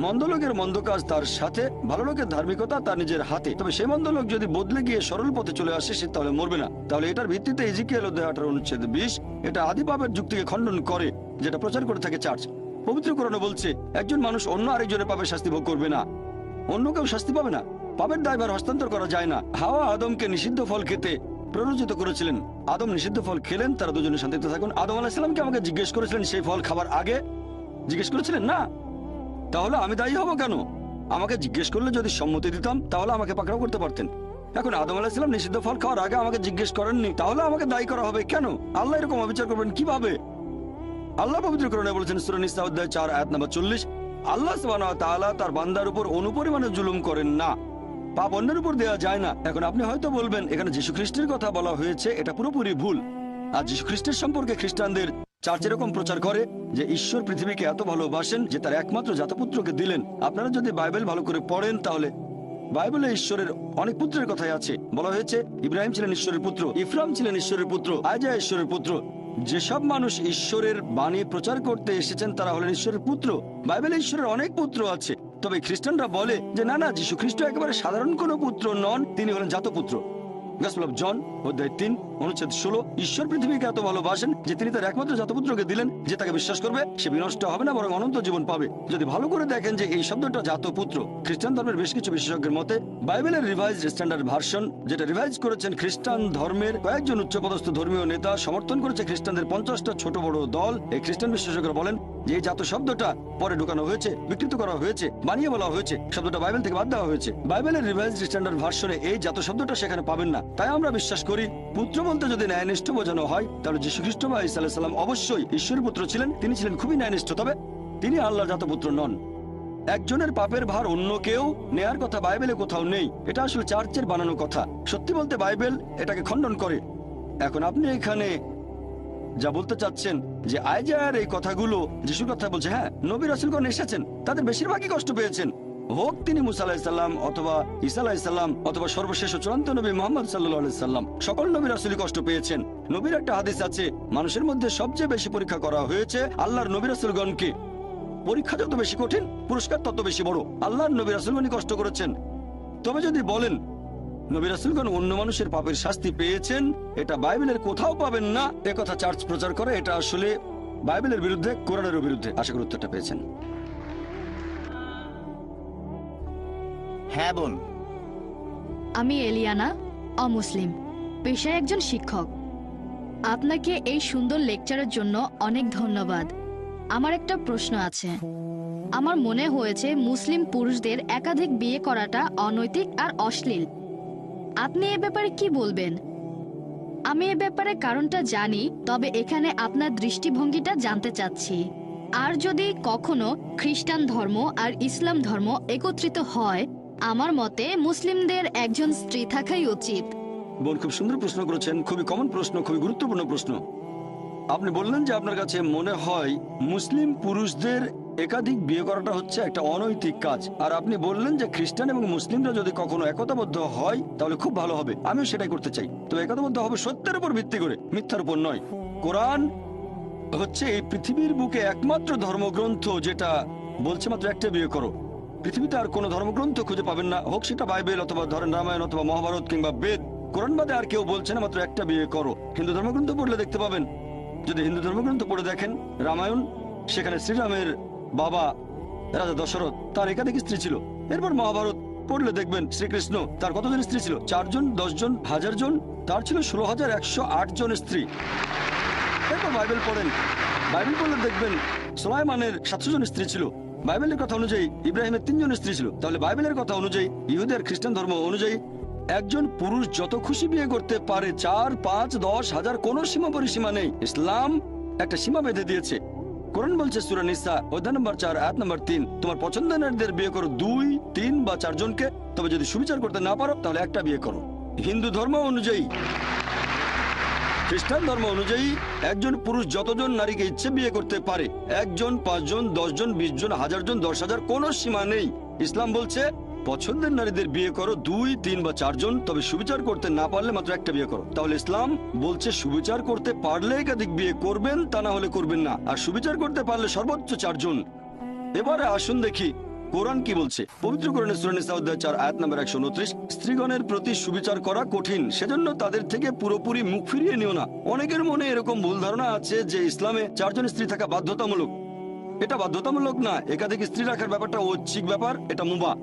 মন্দ লোকের মন্দ কাজ তার সাথে, ভালো লোকের ধার্মিকতা তার নিজের হাতে। তবে সেই মন্দ লোক যদি বদলে গিয়ে সরল পথে চলে আসে সে তাহলে মরবে না। তাহলে এটার ভিত্তিতে ইজেকিয়েল অধ্যায় 18 অনুচ্ছেদ 20 এটা আদি পাপের যুক্তিকে খণ্ডন করে, যেটা প্রচার করে থাকে চার্চ। পবিত্র কোরআনে বলছে একজন মানুষ অন্য আরেকজনের পাপের শাস্তি ভোগ করবে না, অন্য কেউ শাস্তি পাবে না। পাপের দায়ভার হস্তান্তর করা যায় না। হাওয়া আদমকে নিষিদ্ধ ফল খেতে প্ররোচিত করেছিলেন, আদম নিষিদ্ধ ফল খেলেন, তারা দুজনে শান্তিতে থাকুন। আদম আলাইহিস সালামকে আমাকে জিজ্ঞেস করেছিলেন সেই ফল খাবার আগে, জিজ্ঞেস করেছিলেন না? তাহলে আমি দায়ী হব কেন? আমাকে জিজ্ঞেস করলে যদি সম্মতি দিতাম তাহলে আমাকে পাকড়াও করতে পারতেন। এখন আদম আলাইহিস সালাম নিষিদ্ধ ফল খাওয়ার আগে আমাকে জিজ্ঞেস করেননি, তাহলে আমাকে দায়ী করা হবে কেন? আল্লাহ এরকম অবিচার করবেন কিভাবে? আল্লাহ পবিত্র কোরআনে বলেছেন সূরা নিসা অধ্যায় 4 আয়াত নম্বর 40, আল্লাহ সুবহানাহু ওয়া তাআলা তার বান্দার উপর অনুপরিমাণে জুলুম করেন না, পাপ অন্যের উপর দেওয়া যায় না। এখন আপনি হয়তো বলবেন এখানে যীশু খ্রিস্টের কথা বলা হয়েছে, এটা পুরোপুরি ভুল। আর যীশু খ্রিস্টের সম্পর্কে খ্রিস্টানদের চার্চ এরকম প্রচার করে যে ঈশ্বর পৃথিবীকে এত ভালোবাসেন যে তার একমাত্র জাতপুত্রকে দিলেন। আপনারা যদি বাইবেল ভালো করে পড়েন তাহলে বাইবেলে ঈশ্বরের অনেক পুত্রের কথাই আছে। বলা হয়েছে ইব্রাহিম ছিলেন ঈশ্বরের পুত্র, ইফরাম ছিলেন ঈশ্বরের পুত্র, আইজায়া ঈশ্বরের পুত্র। যেসব মানুষ ঈশ্বরের বাণী প্রচার করতে এসেছেন তারা হলেন ঈশ্বরের পুত্র। বাইবেলে ঈশ্বরের অনেক পুত্র আছে, তবে খ্রিস্টানরা বলে যে না না, যীশু খ্রিস্ট একেবারে সাধারণ কোনো পুত্র নন, তিনি হলেন জাতপুত্র। গসপেল অফ জন অধ্যায় 3 অনুচ্ছেদ 16, ঈশ্বর পৃথিবীকে এত ভালোবাসেন যে তিনি তার একমাত্র জাতপুত্রকে দিলেন, যে তাকে বিশ্বাস করবে সে বিনষ্ট হবে না বরং অনন্ত জীবন পাবে। যদি ভালো করে দেখেন যে এই শব্দটা জাতপুত্র, খ্রিস্টান ধর্মের বেশ কিছু বিশেষজ্ঞের মতে বাইবেলের রিভাইজড স্ট্যান্ডার্ড ভার্সন, যেটা রিভাইজ করেছেন খ্রিস্টান ধর্মের কয়েকজন উচ্চপদস্থ ধর্মীয় নেতা, সমর্থন করেছে খ্রিস্টানদের 50টা ছোট বড় দল। এই খ্রিস্টান বিশেষজ্ঞরা বলেন যে এই জাত শব্দটা পরে ঢুকানো হয়েছে, বিকৃত করা হয়েছে, বানিয়ে বলা হয়েছে, শব্দটা বাইবেল থেকে বাদ দেওয়া হয়েছে। বাইবেলের রিভাইজড স্ট্যান্ডার্ড ভার্সনে এই জাত শব্দটা সেখানে পাবেন না। তাই আমরা বিশ্বাস করি পুত্র বলতে যদি ন্যায়নিষ্ঠ বোঝানো হয় তাহলে যীশু খ্রিস্ট বা ঈসা আলাইহিস সালাম অবশ্যই ঈশ্বরের পুত্র ছিলেন। তিনি ছিলেন খুবই ন্যায়নিষ্ঠ, তবে তিনি আল্লাহর জাতপুত্র নন। একজনের পাপের ভার অন্য কেউ নেয়ার কথা বাইবেলে কোথাও নেই। এটা আসলে চার্চের বানানো কথা। সত্যি বলতে বাইবেল এটাকে খণ্ডন করে। এখন আপনি এখানে যা বলতে চাচ্ছেন যে আইজায়ার এই কথাগুলো যিশুর কথা বলছে, হ্যাঁ, নবী রাসূলগণ এসেছেন, তাদের বেশিরভাগই কষ্ট পেয়েছেন, হোক তিনি মুসা আলাইহিস সালাম অথবা ঈসা আলাইহিস সালাম অথবা সর্বশেষ ও চূড়ান্ত নবী মুহাম্মদ সাল্লাল্লাহু আলাইহি সাল্লাম। সকল নবী রাসূলই কষ্ট পেয়েছেন। নবীর একটা হাদিস আছে, মানুষের মধ্যে সবচেয়ে বেশি পরীক্ষা করা হয়েছে আল্লাহর নবী রাসূলগণকে। পরীক্ষা যত বেশি কঠিন, পুরস্কার তত বেশি বড়। আল্লাহর নবী রাসূলগণই কষ্ট করেছেন। তবে যদি বলেন নবী রাসূলগণ অন্য মানুষের পাপের শাস্তি পেয়েছেন, এটা বাইবেলের কোথাও পাবেন না, এ কথা চার্চ প্রচার করে। এটা আসলে বাইবেলের বিরুদ্ধে, কোরআনের বিরুদ্ধে। আশা করি উত্তরটা পেয়েছেন। হ্যাঁ বোন। আমি এলিয়ানা, অমুসলিম, পেশায় একজন শিক্ষক। আপনাকে এই সুন্দর লেকচারের জন্য অনেক ধন্যবাদ। আমার একটা প্রশ্ন আছে। আমার মনে হয়েছে মুসলিম পুরুষদের একাধিক বিয়ে করাটা অনৈতিক আর অশ্লীল। আপনি এ ব্যাপারে কি বলবেন? আমি এ ব্যাপারে কারণটা জানি, তবে এখানে আপনার দৃষ্টিভঙ্গিটা জানতে চাচ্ছি। আর যদি কখনো খ্রিস্টান ধর্ম আর ইসলাম ধর্ম একত্রিত হয়, আমার মতে মুসলিমদের একজন স্ত্রী থাকাই উচিত। বোন, খুব সুন্দর প্রশ্ন করেছেন, খুবই কমন প্রশ্ন, খুবই গুরুত্বপূর্ণ প্রশ্ন। আপনি বললেন যে আপনার কাছে মনে হয় মুসলিম পুরুষদের একাধিক বিয়ে করাটা হচ্ছে একটা অনৈতিক কাজ, আর আপনি বললেন যে খ্রিস্টান এবং মুসলিমরা যদি কখনো একতাবদ্ধ হয় তাহলে খুব ভালো হবে। আমিও সেটাই করতে চাই। তো একতাবদ্ধ হবে সত্যের উপর ভিত্তি করে, মিথ্যার উপর নয়। কোরআন হচ্ছে এই পৃথিবীর বুকে একমাত্র ধর্মগ্রন্থ যেটা বলছে মাত্র একটা বিয়ে করো। পৃথিবীতে আর কোনো ধর্মগ্রন্থ খুঁজে পাবেন না, হোক সেটা বাইবেল অথবা ধরেন রামায়ণ অথবা মহাভারত কিংবা বেদ। কোরআন বাদে আর কেউ বলছে না মাত্র একটা বিয়ে করো। হিন্দু ধর্মগ্রন্থ পড়লে দেখতে পাবেন, যদি হিন্দু ধর্মগ্রন্থ পড়ে দেখেন রামায়ণ, সেখানে শ্রীরামের বাবা রাজা দশরথ, তার একাধিক স্ত্রী ছিল। এরপর মহাভারত পড়লে দেখবেন শ্রীকৃষ্ণ, তার কতজন স্ত্রী ছিল? 4 জন, 10 জন, 1000 জন, তার ছিল 16,108 জন স্ত্রী। এরপর বাইবেল পড়েন, বাইবেল পড়লে দেখবেন সুলাইমানের 700 জন স্ত্রী ছিল। বাইবেলের কথা অনুযায়ী ইব্রাহিমের 3 জন স্ত্রী ছিল। তাহলে বাইবেলের কথা অনুযায়ী, ইহুদের খ্রিস্টান ধর্ম অনুযায়ী একজন পুরুষ যত খুশি বিয়ে করতে পারে, 4, 5, 10, 1000, কোনো সীমা পরিসীমা নেই। ইসলাম একটা সীমা বেঁধে দিয়েছে। কোরআন বলছে সূরা নিসা অধ্যায় নম্বর 4 আয়াত নম্বর 3, তোমার পছন্দের নারীদের বিয়ে করো 2, 3 বা 4 জনকে, তবে যদি সুবিচার করতে না পারো তাহলে একটা বিয়ে করো। হিন্দু ধর্ম অনুযায়ী, খ্রিস্টান ধর্ম অনুযায়ী একজন পুরুষ যতজন নারীকে ইচ্ছে বিয়ে করতে পারে, 1 জন, 5 জন, 10 জন, 20 জন, 1000 জন, 10,000, কোনো সীমা নেই। ইসলাম বলছে পছন্দের নারীদের বিয়ে করো 2, 3 বা 4 জন, তবে সুবিচার করতে না পারলে মাত্র একটা বিয়ে করো। তাহলে ইসলাম বলছে সুবিচার করতে পারলে একাধিক বিয়ে করবেন, তা না হলে করবেন না, আর সুবিচার করতে পারলে সর্বোচ্চ 4 জন। এবারে আসুন দেখি কোরআন কি বলছে। পবিত্র কোরআনের সূরা নিসা অধ্যায় 4 আয়াত নম্বর 129, স্ত্রীগণের প্রতি সুবিচার করা কঠিন, সেজন্য তাদের থেকে পুরোপুরি মুখ ফিরিয়ে নিও না। অনেকের মনে এরকম ভুল ধারণা আছে যে ইসলামে 4 জন স্ত্রী থাকা বাধ্যতামূলক। এটা বাধ্যতামূলক না, একাধিক স্ত্রী রাখার ব্যাপারটা ঐচ্ছিক ব্যাপার, এটা মুবাহ।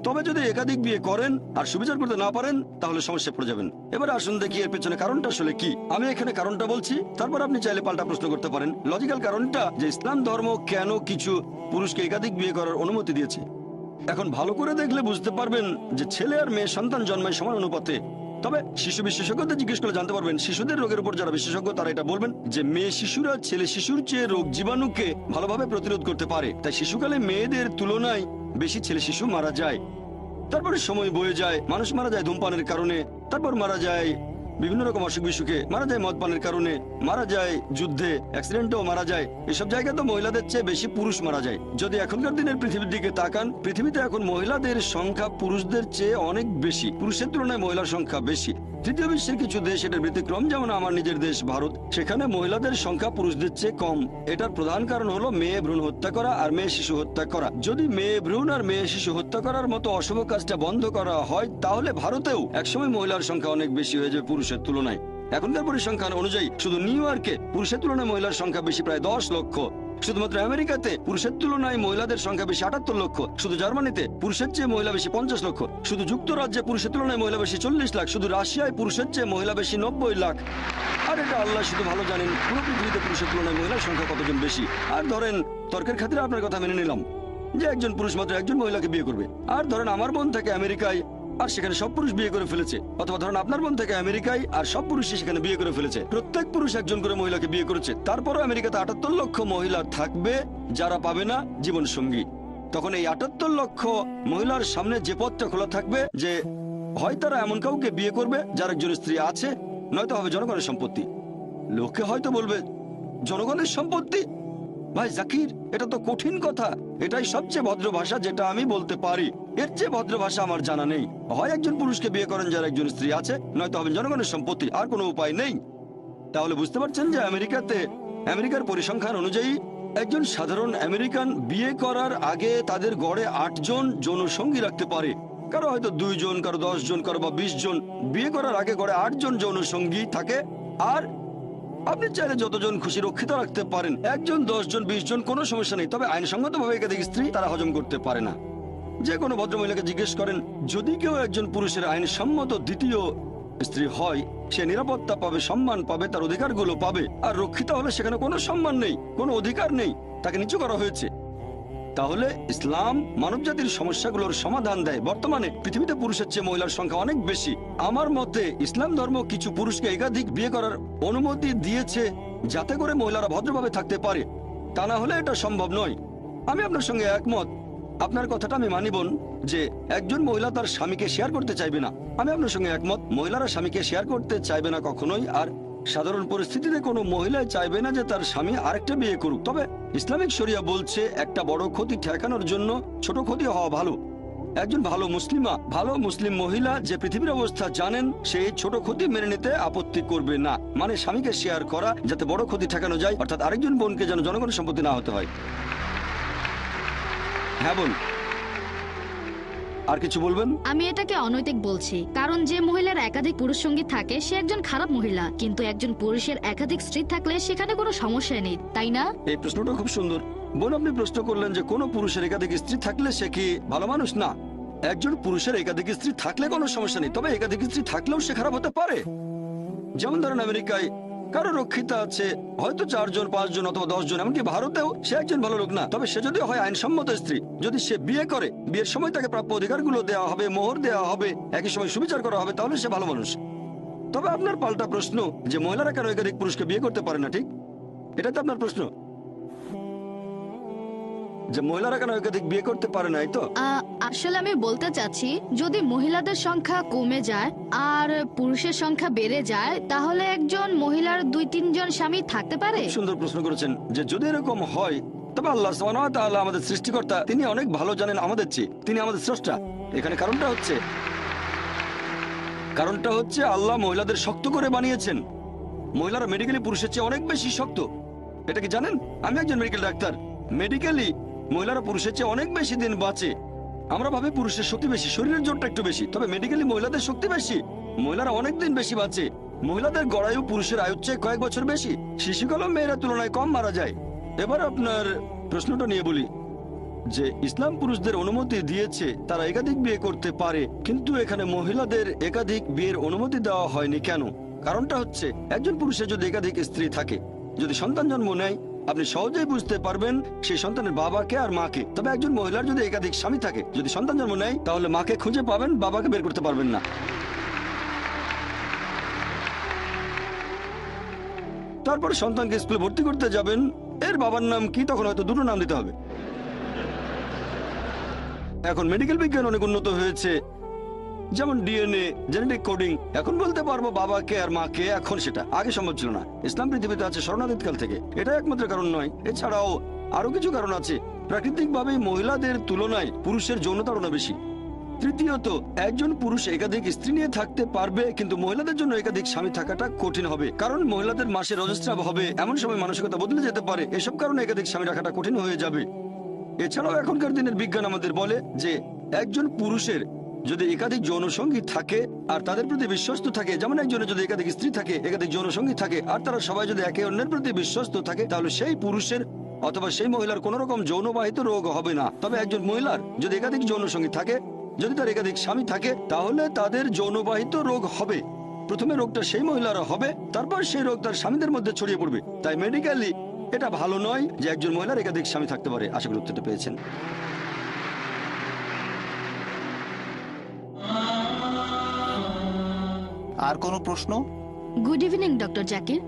তবে যদি একাধিক বিয়ে করেন আর সুবিচার করতে না পারেন তাহলে সমস্যা পড়ে যাবেন। এবার আসুন দেখি এর পেছনে কারণটা আসলে কি। আমি এখানে কারণটা বলছি, তারপর আপনি চাইলে পাল্টা প্রশ্ন করতে পারেন। লজিক্যাল কারণটা যে ইসলাম ধর্ম কেন কিছু পুরুষকে একাধিক বিয়ে করার অনুমতি দিয়েছে। এখন ভালো করে দেখলে বুঝতে পারবেন যে ছেলে আর মেয়ে সন্তান জন্মায় সমান অনুপাতে। তবে শিশু বিশেষজ্ঞদের জিজ্ঞেস করলে জানতে পারবেন, শিশুদের রোগের উপর যারা বিশেষজ্ঞ তারা এটা বলবেন যে মেয়ে শিশুরা ছেলে শিশুর চেয়ে রোগ জীবাণুকে ভালোভাবে প্রতিরোধ করতে পারে। তাই শিশুকালে মেয়েদের তুলনায় বেশি ছেলে শিশু মারা যায়। তারপরে সময় বয়ে যায়, মানুষ মারা যায় ধূমপানের কারণে, তারপর মারা যায় বিভিন্ন রকম অসুখ বিসুখে, মারা যায় মদ পানের কারণে, মারা যায় যুদ্ধে, অ্যাক্সিডেন্টেও মারা যায়। এসব জায়গায় তো মহিলাদের চেয়ে বেশি পুরুষ মারা যায়। যদি এখনকার দিনের পৃথিবীর দিকে তাকান, পৃথিবীতে এখন মহিলাদের সংখ্যা পুরুষদের চেয়ে অনেক বেশি, পুরুষের তুলনায় মহিলার সংখ্যা বেশি। তৃতীয় বিশ্বের কিছু দেশ এটার ব্যতিক্রম, যেমন আমার নিজের দেশ ভারত। সেখানে মহিলাদের সংখ্যা পুরুষদের চেয়ে কম। এটার প্রধান কারণ হলো মেয়ে ভ্রূণ হত্যা করা আর মেয়ে শিশু হত্যা করা। যদি মেয়ে ভ্রূণ আর মেয়ে শিশু হত্যা করার মতো অশুভ কাজটা বন্ধ করা হয়, তাহলে ভারতেও একসময় মহিলার সংখ্যা অনেক বেশি হয়ে যাবে পুরুষের তুলনায়। এখনকার পরিসংখ্যান অনুযায়ী শুধু নিউ ইয়র্কে পুরুষের তুলনায় মহিলার সংখ্যা বেশি, প্রায় 10 লক্ষ। শুধুমাত্র আমেরিকাতে পুরুষের তুলনায় মহিলাদের সংখ্যা বেশি 78 লক্ষ। শুধু জার্মানিতে পুরুষের চেয়ে মহিলা বেশি 50 লক্ষ। শুধু যুক্তরাজ্যে পুরুষের তুলনায় মহিলা বেশি 40 লাখ। শুধু রাশিয়ায় পুরুষের চেয়ে মহিলা বেশি 90 লাখ। আর এটা আল্লাহ শুধু ভালো জানেন পুরো পৃথিবীতে পুরুষের তুলনায় মহিলার সংখ্যা কতজন বেশি। আর ধরেন তর্কের খাতিরে আপনার কথা মেনে নিলাম যে একজন পুরুষ মাত্র একজন মহিলাকে বিয়ে করবে। আর ধরেন আমার বোন থাকে আমেরিকায় আর সেখানে সব পুরুষ বিয়ে করে ফেলেছে, অথবা ধরেন আপনার বোন থেকে আমেরিকায় আর সব পুরুষই সেখানে বিয়ে করে ফেলেছে। প্রত্যেক পুরুষ একজন করে মহিলাকে বিয়ে করেছে। তারপরও আমেরিকাতে 78 লক্ষ মহিলা থাকবে যারা পাবে না জীবন সঙ্গী। তখন এই 78 লক্ষ মহিলার সামনে যে পথটা খোলা থাকবে যে হয় তারা এমন কাউকে বিয়ে করবে যার একজন স্ত্রী আছে, নয়তো হবে জনগণের সম্পত্তি। লোকে হয়তো বলবে জনগণের সম্পত্তি? ভাই জাকির, এটা তো কঠিন কথা। এটাই সবচেয়ে ভদ্র ভাষা যেটা আমি বলতে পারি। এর চেয়ে ভদ্র ভাষা আমার জানা নেই। হয় একজন পুরুষকে বিয়ে করেন যার একজন স্ত্রী আছে, নয়তো হবেন জনগণের সম্পত্তি। আর কোনো উপায় নেই। তাহলে বুঝতে পারছেন যে আমেরিকার পরিসংখ্যান অনুযায়ী একজন সাধারণ আমেরিকান বিয়ে করার আগে তাদের গড়ে 8 জন যৌন সঙ্গী রাখতে পারে। কারো হয়তো 2 জন, কারো 10 জন, কারো বা 20 জন। বিয়ে করার আগে গড়ে 8 জন যৌন সঙ্গী থাকে। আর আপনি চাইলে যতজন খুশি রক্ষিত রাখতে পারেন, 1 জন, 10 জন, 20 জন, কোনো সমস্যা নেই। তবে আইনসঙ্গতভাবে একাধিক স্ত্রী তারা হজম করতে পারে না। যে কোনো ভদ্রমহিলাকে জিজ্ঞেস করেন, যদি কেউ একজন পুরুষের আইনসম্মত দ্বিতীয় স্ত্রী হয়, সে নিরাপত্তা পাবে, সম্মান পাবে, তার অধিকারগুলো পাবে। আর রক্ষিত হলে সেখানে কোনো সম্মান নেই, কোনো অধিকার নেই, তাকে নিচু করা হয়েছে। তাহলে ইসলাম মানবজাতির সমস্যাগুলোর সমাধান দেয়। বর্তমানে পৃথিবীতে পুরুষের চেয়ে মহিলার সংখ্যা অনেক বেশি। আমার মতে ইসলাম ধর্ম কিছু পুরুষকে একাধিক বিয়ে করার অনুমতি দিয়েছে যাতে করে মহিলারা ভদ্রভাবে থাকতে পারে। তা না হলে এটা সম্ভব নয়। আমি আপনার সঙ্গে একমত। আপনার কথাটা আমি মানি বোন, যে একজন মহিলা তার স্বামীকে শেয়ার করতে চাইবে না। আমি আপনার সঙ্গে একমত, মহিলারা স্বামীকে শেয়ার করতে চাইবে না কখনোই। আর সাধারণ পরিস্থিতিতে কোনো মহিলা চাইবে না যে তার স্বামী আরেকটা বিয়ে করুক। তবে ইসলামিক শরিয়া বলছে একটা বড় ক্ষতি ঠেকানোর জন্য ছোট ক্ষতি হওয়া ভালো। একজন ভালো মুসলিম মহিলা যে পৃথিবীর অবস্থা জানেন, সেই ছোট ক্ষতি মেনে নিতে আপত্তি করবে না। মানে স্বামীকে শেয়ার করা যাতে বড় ক্ষতি ঠেকানো যায়, অর্থাৎ আরেকজন বোনকে যেন জনগণের সম্পত্তি না হতে হয়। হ্যাঁ বোন, আর কিছু বলবেন? আমি এটাকে অনৈতিক বলছি, কারণ যে মহিলার একাধিক পুরুষ সঙ্গী থাকে সে একজন খারাপ মহিলা, কিন্তু একজন পুরুষের একাধিক স্ত্রী থাকলে সেখানে কোনো সমস্যা নেই, তাই না? এই প্রশ্নটা খুব সুন্দর বোন। আপনি প্রশ্ন করলেন যে কোন পুরুষের একাধিক স্ত্রী থাকলে সে কি ভালো মানুষ? না, একজন পুরুষের একাধিক স্ত্রী থাকলে কোনো সমস্যা নেই, তবে একাধিক স্ত্রী থাকলেও সে খারাপ হতে পারে। যেমন ধরেন আমেরিকায় কারো রক্ষিতা আছে হয়তো 4 জন, 5 জন, অথবা 10 জন। এমনকি ভারতেও সে একজন ভালো লোক না, তবে সে যদি হয় আইনসম্মত স্ত্রী, যদি সে বিয়ে করে, বিয়ের সময় তাকে প্রাপ্য অধিকারগুলো দেওয়া হবে, মোহর দেওয়া হবে, একই সময় সুবিচার করা হবে, তাহলে সে ভালো মানুষ। তবে আপনার পাল্টা প্রশ্ন যে মহিলারা কেন একাধিক পুরুষকে বিয়ে করতে পারে না, ঠিক এটা তো আপনার প্রশ্ন, যে মহিলারা কেন একাধিক বিয়ে করতে পারে না, এই তো? আসলে আমি বলতে চাচ্ছি, যদি মহিলাদের সংখ্যা কমে যায় আর পুরুষের সংখ্যা বেড়ে যায়, তাহলে একজন মহিলার 2-3 জন স্বামী থাকতে পারে। সুন্দর প্রশ্ন করেছেন যে যদি এরকম হয়, তবে আল্লাহ সুবহানাহু ওয়া তাআলা আমাদের সৃষ্টিকর্তা, তিনি অনেক ভালো জানেন আমাদের চেয়ে, তিনি আমাদের স্রষ্টা। এখানে কারণটা হচ্ছে আল্লাহ মহিলাদের শক্ত করে বানিয়েছেন। মহিলারা মেডিকেলি পুরুষের চেয়ে অনেক বেশি শক্ত। এটা কি জানেন? আমি একজন মেডিকেল ডাক্তার। মেডিকেলি মহিলারা পুরুষের চেয়ে অনেক বেশি দিন বাঁচে। আমরা ভাবি পুরুষের শক্তি বেশি, শরীরের জোরটা একটু বেশি, তবে মেডিকেলি মহিলাদের শক্তি বেশি। মহিলারা অনেক দিন বেশি বাঁচে। মহিলাদের গড়ায়ু পুরুষের আয়ুর চেয়ে কয়েক বছর বেশি। শিশুকালে মেয়েরা তুলনায় কম মারা যায়। এবার আপনার প্রশ্নটা নিয়ে বলি, যে ইসলাম পুরুষদের অনুমতি দিয়েছে তারা একাধিক বিয়ে করতে পারে, কিন্তু এখানে মহিলাদের একাধিক বিয়ের অনুমতি দেওয়া হয়নি কেন? কারণটা হচ্ছে একজন পুরুষের যদি একাধিক স্ত্রী থাকে, যদি সন্তান জন্ম নেয়, আপনি সহজেই বুঝতে পারবেন সেই সন্তানের বাবাকে আর মাকে। তবে একজন মহিলার যদি একাধিক স্বামী থাকে, যদি সন্তান জন্ম নেয়, তাহলে মাকে খুঁজে পাবেন, বাবাকে বের করতে পারবেন না। তারপর সন্তানকে স্কুলে ভর্তি করতে যাবেন, এর বাবার নাম কি? তখন হয়তো 2টো নাম দিতে হবে। এখন মেডিকেল বিজ্ঞান অনেক উন্নত হয়েছে, যেমন ডিএনএ, জেনেটিক কোডিং। এখন বলতে পারবো বাবাকে আর মাকে, এখন সেটা আগে সম্ভব ছিল না। ইসলাম পৃথিবীতে আছে শরণার্থী কাল থেকে, এটা একমাত্র কারণ নয়, এছাড়াও আরো কিছু কারণ আছে। প্রাকৃতিকভাবেই মহিলাদের তুলনায় পুরুষের যৌন তাড়না বেশি। তৃতীয়ত, একজন পুরুষ একাধিক স্ত্রী নিয়ে থাকতে পারবে, কিন্তু মহিলাদের জন্য একাধিক স্বামী থাকাটা কঠিন হবে, কারণ মহিলাদের মাসে রজস্রাব হবে, এমন সময় মানসিকতা বদলে যেতে পারে। এসব কারণে একাধিক স্বামী রাখাটা কঠিন হয়ে যাবে। এছাড়াও এখনকার দিনের বিজ্ঞান আমাদের বলে যে একজন পুরুষের যদি একাধিক যৌনসঙ্গী থাকে আর তাদের প্রতি বিশ্বস্ত থাকে, যেমন একজনের যদি একাধিক স্ত্রী থাকে, একাধিক যৌনসঙ্গী থাকে, আর তারা সবাই যদি একে অন্যের প্রতি বিশ্বস্ত থাকে, তাহলে সেই পুরুষের অথবা সেই মহিলার কোন রকম যৌনবাহিত রোগ হবে না। তবে একজন মহিলার যদি একাধিক যৌনসঙ্গী থাকে, যদি তার একাধিক স্বামী থাকে, তাহলে তাদের যৌনবাহিত রোগ হবে। প্রথমে রোগটা সেই মহিলার হবে, তারপর সেই রোগ তার স্বামীদের মধ্যে ছড়িয়ে পড়বে। তাই মেডিকেলি এটা ভালো নয় যে একজন মহিলার একাধিক স্বামী থাকতে পারে। আশা করি উত্তরটা পেয়েছেন। আর কোনো প্রশ্ন? Good evening doctor Zakir.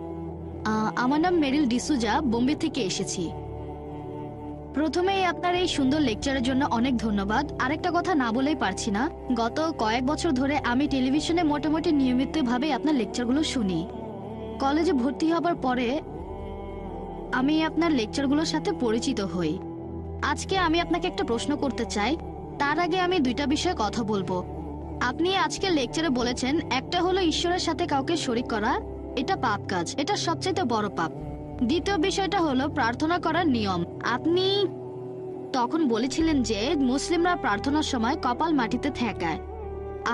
আমার নাম মেরিল ডিসুজা, বোম্বে থেকে এসেছি। প্রথমেই আপনার এই সুন্দর লেকচারের জন্য অনেক ধন্যবাদ। আরেকটা কথা না বলেই পারছি না, গত কয়েক বছর ধরে আমি টেলিভিশনে মোটামুটি নিয়মিতভাবে আপনার লেকচারগুলো শুনি। কলেজে ভর্তি হবার পরে আমি আপনার লেকচারগুলোর সাথে পরিচিত হই। আজকে আমি আপনাকে একটা প্রশ্ন করতে চাই, তার আগে আমি দুইটা বিষয়ে কথা বলবো। আপনি আজকে লেকচারে বলেছেন, একটা হলো ঈশ্বরের সাথে কাউকে শরীক করা, এটা পাপ কাজ, এটা সবচেয়ে বড় পাপ। দ্বিতীয় বিষয়টা হলো প্রার্থনা করার নিয়ম। আপনি তখন বলেছিলেন যে মুসলিমরা প্রার্থনার সময় কপাল মাটিতে ঠেকায়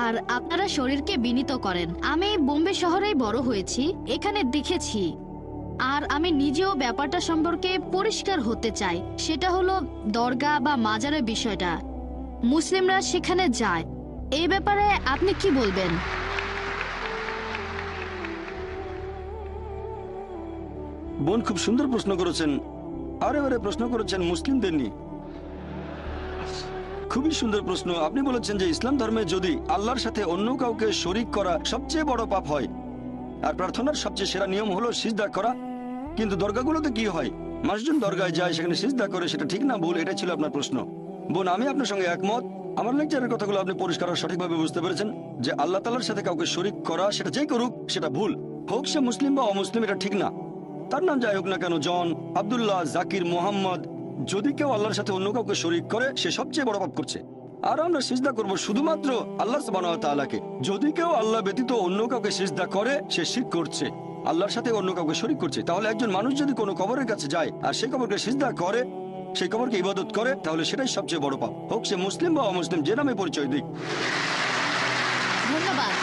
আর আপনারা শরীরকে বিনীত করেন। আমি বোম্বে শহরেই বড় হয়েছি, এখানে দেখেছি, আর আমি নিজেও ব্যাপারটা সম্পর্কে পরিষ্কার হতে চাই। সেটা হলো দরগা বা মাজারের বিষয়টা, মুসলিমরা সেখানে যায়, এই ব্যাপারে আপনি কি বলবেন? বোন খুব সুন্দর প্রশ্ন করেছেন, আর এবারে প্রশ্ন করেছেন মুসলিমদের নিয়ে। খুবই সুন্দর প্রশ্ন। আপনি বলেছেন যে ইসলাম ধর্মে যদি আল্লাহর সাথে অন্য কাউকে শরীক করা সবচেয়ে বড় পাপ হয়, আর প্রার্থনার সবচেয়ে সেরা নিয়ম হলো সিজদা করা, কিন্তু দরগাগুলোতে কি হয়? মানুষজন দরগায় যায়, সেখানে সিজদা করে, সেটা ঠিক না ভুল? এটা ছিল আপনার প্রশ্ন। বোন, আমি আপনার সঙ্গে একমত। আমার লেকচারের কথাগুলো আপনি পরিষ্কার আর সঠিকভাবে বুঝতে পেরেছেন যে আল্লাহ তাআলার সাথে কাউকে শরীক করা, সেটা যেই করুক, সেটা ভুল। হোক সে মুসলিম বা অমুসলিম, এটা ঠিক না। তার নাম যাই হোক না কেন, জন, আব্দুল্লাহ, জাকির, মোহাম্মদ, যদি কেউ আল্লাহর সাথে অন্য কাউকে শরীক করে, সে সবচেয়ে বড় পাপ করছে। আর আমরা সিজদা করব শুধুমাত্র আল্লাহ সুবহানাহু ওয়া তাআলাকে। যদি কেউ আল্লাহ ব্যতীত অন্য কাউকে সিজদা করে, সে শিরক করছে, আল্লাহর সাথে অন্য কাউকে শরীক করছে। তাহলে একজন মানুষ যদি কোনো কবরের কাছে যায় আর সেই কবরকে সিজদা করে, সেই কবরকে ইবাদত করে, তাহলে সেটাই সবচেয়ে বড় পাপ, হোক সে মুসলিম বা অমুসলিম, যে নামে পরিচয় দিক। ধন্যবাদ।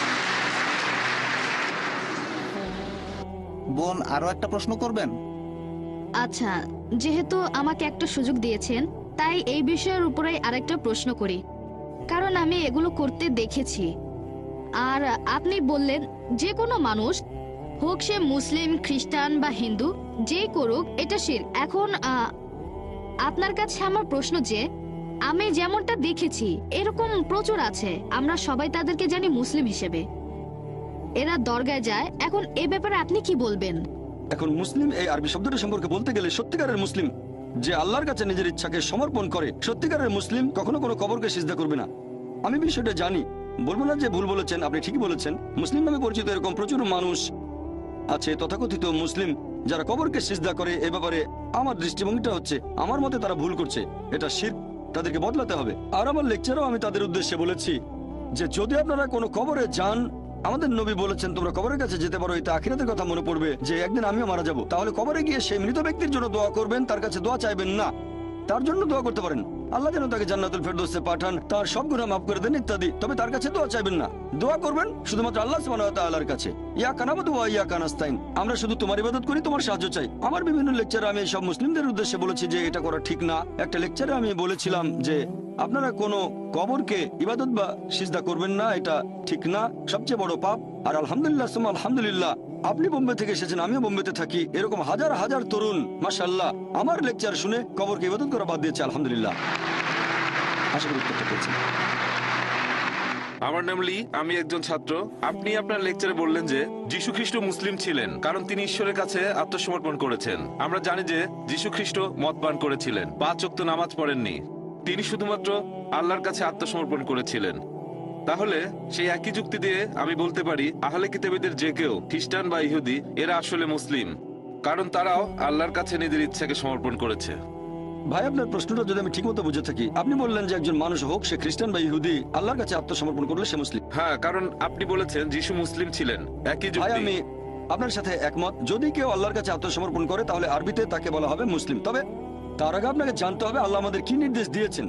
বোন, আরো একটা প্রশ্ন করবেন? আচ্ছা, যেহেতু আমাকে একটা সুযোগ দিয়েছেন, তাই এই বিষয়ের উপরে আরেকটা প্রশ্ন করি, কারণ আমি এগুলো করতে দেখেছি। আর আপনি বললেন যে কোনো মানুষ, হোক সে মুসলিম, খ্রিস্টান বা হিন্দু, যেই করুক, এটা শিরক। এখন আপনার কাছে আমার প্রশ্ন যে, আমি যেমনটা দেখেছি এরকম প্রচুর আছে, আমরা সবাই তাদেরকে জানি মুসলিম হিসেবে, এরা দরগায় যায়। এখন এ ব্যাপারে আপনি কি বলবেন? এখন মুসলিম এই আরবি শব্দটা সম্পর্কে বলতে গেলে, সত্যিকারের মুসলিম যে আল্লাহর কাছে নিজের ইচ্ছাকে সমর্পণ করে, সত্যিকারের মুসলিম কখনো কোনো কবরকে সিজদা করবে না। আমি বিষয়টা জানি, বলবো না যে ভুল বলেছেন, আপনি ঠিকই বলেছেন। মুসলিম নামে পরিচিত এরকম প্রচুর মানুষ আছে, তথাকথিত মুসলিম, যারা কবরকে সিজদা করে। এ ব্যাপারে আমার দৃষ্টিভঙ্গিটা হচ্ছে, আমার মতে তারা ভুল করছে, এটা শিরক, তাদেরকে বদলাতে হবে। আর আমার লেকচারেও আমি তাদের উদ্দেশ্যে বলেছি যে যদি আপনারা কোনো কবরে যান, আমাদের নবী বলেছেন তোমরা কবরের কাছে যেতে পারো, এতে আখিরাতের কথা মনে পড়বে যে একদিন আমিও মারা যাব। তাহলে কবরে গিয়ে সেই মৃত ব্যক্তির জন্য দোয়া করবেন, তার কাছে দোয়া চাইবেন না, তার জন্য দোয়া করতে পারেন আল্লাহ যেন তাকে জান্নাতুল ফেরদৌসে পাঠান, তার সব গুনাহ মাফ করে দেন ইত্যাদি। তবে তার কাছে দোয়া চাইবেন না, দোয়া করবেন শুধুমাত্র আল্লাহ সুবহানাহু ওয়া তাআলার কাছে। ইয়াকা নাবুদু ওয়া ইয়াকা নাস্তাইন, আমরা শুধু তোমার ইবাদত করি, তোমার সাহায্য চাই। আমার বিভিন্ন লেকচারে আমি সব মুসলিমদের উদ্দেশ্যে বলেছি যে এটা করা ঠিক না। একটা লেকচারে আমি বলেছিলাম যে আপনারা কোনো কবরকে ইবাদত বা সিজদা করবেন না, এটা ঠিক না, সবচেয়ে বড় পাপ। আর আলহামদুলিল্লাহ সুম্মা আলহামদুলিল্লাহ, আপনি বোম্বে থেকে এসেছেন, আমিও বোম্বেতে থাকি, এরকম হাজার হাজার তরুণ মাশাআল্লাহ আমার লেকচার শুনে কবরকে ইবাদত করা বাদ দিয়েছে, আলহামদুলিল্লাহ। আশা করি উত্তরটা পেয়েছেন। আমার নাম লি, আমি একজন ছাত্র। আপনি আপনার লেকচারে বললেন যে যীশু খ্রিস্ট মুসলিম ছিলেন কারণ তিনি ঈশ্বরের কাছে আত্মসমর্পণ করেছেন। আমরা জানি যে যীশু খ্রিস্ট মদ পান করেছিলেন, 5 ওয়াক্ত নামাজ পড়েননি, তিনি শুধুমাত্র আল্লাহর কাছে আত্মসমর্পণ করেছিলেন। তাহলে সেই একই যুক্তি দিয়ে আমি বলতে পারি আহলে কিতাবীদের যে কেউ, খ্রিস্টান বা ইহুদি, এরা আসলে মুসলিম, কারণ তারাও আল্লাহর কাছে নিজের ইচ্ছাকে সমর্পণ করেছে। ভাই আপনার প্রশ্নটা যদি আমি ঠিকমতো বুঝে থাকি, আপনি বললেন যে একজন মানুষ হোক সে খ্রিস্টান বা ইহুদি, আল্লাহর কাছে আত্মসমর্পণ করলে সে মুসলিম। হ্যাঁ, কারণ আপনি বলেছেন যিশু মুসলিম ছিলেন, একই ভাই যুক্তি। আমি আপনার সাথে একমত। যদি কেউ আল্লাহর কাছে আত্মসমর্পণ করে তাহলে আরবিতে তাকে বলা হবে মুসলিম। তবে তার আগে আপনাকে জানতে হবে আল্লাহ আমাদের কি নির্দেশ দিয়েছেন।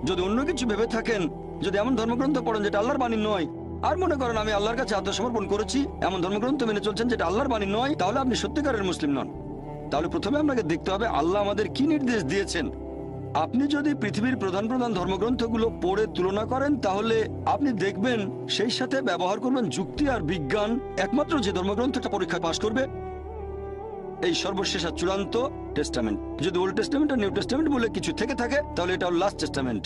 যদি অন্য কিছু ভেবে থাকেন, যদি এমন ধর্মগ্রন্থ পড়েন যেটা আল্লাহর বাণী নয়, আর মনে করেন আমি আল্লাহর কাছে আত্মসমর্পণ করেছি, এমন ধর্মগ্রন্থ মেনে চলছেন যেটা আল্লাহর বাণী নয়, তাহলে আপনি সত্যিকারের মুসলিম নন। তাহলে প্রথমে আপনাকে দেখতে হবে আল্লাহ আমাদের কি নির্দেশ দিয়েছেন। আপনি যদি পৃথিবীর প্রধান প্রধান ধর্মগ্রন্থগুলো পড়ে তুলনা করেন, তাহলে আপনি দেখবেন সেই সাথে ব্যবহার করবেন যুক্তি আর বিজ্ঞান। একমাত্র যে ধর্মগ্রন্থটা পরীক্ষায় পাশ করবে এই সর্বশেষ আর চূড়ান্ত টেস্টামেন্ট। যদি ওল্ড টেস্টামেন্ট আর নিউ টেস্টামেন্ট বলে কিছু থেকে থাকে, তাহলে এটা লাস্ট টেস্টামেন্ট।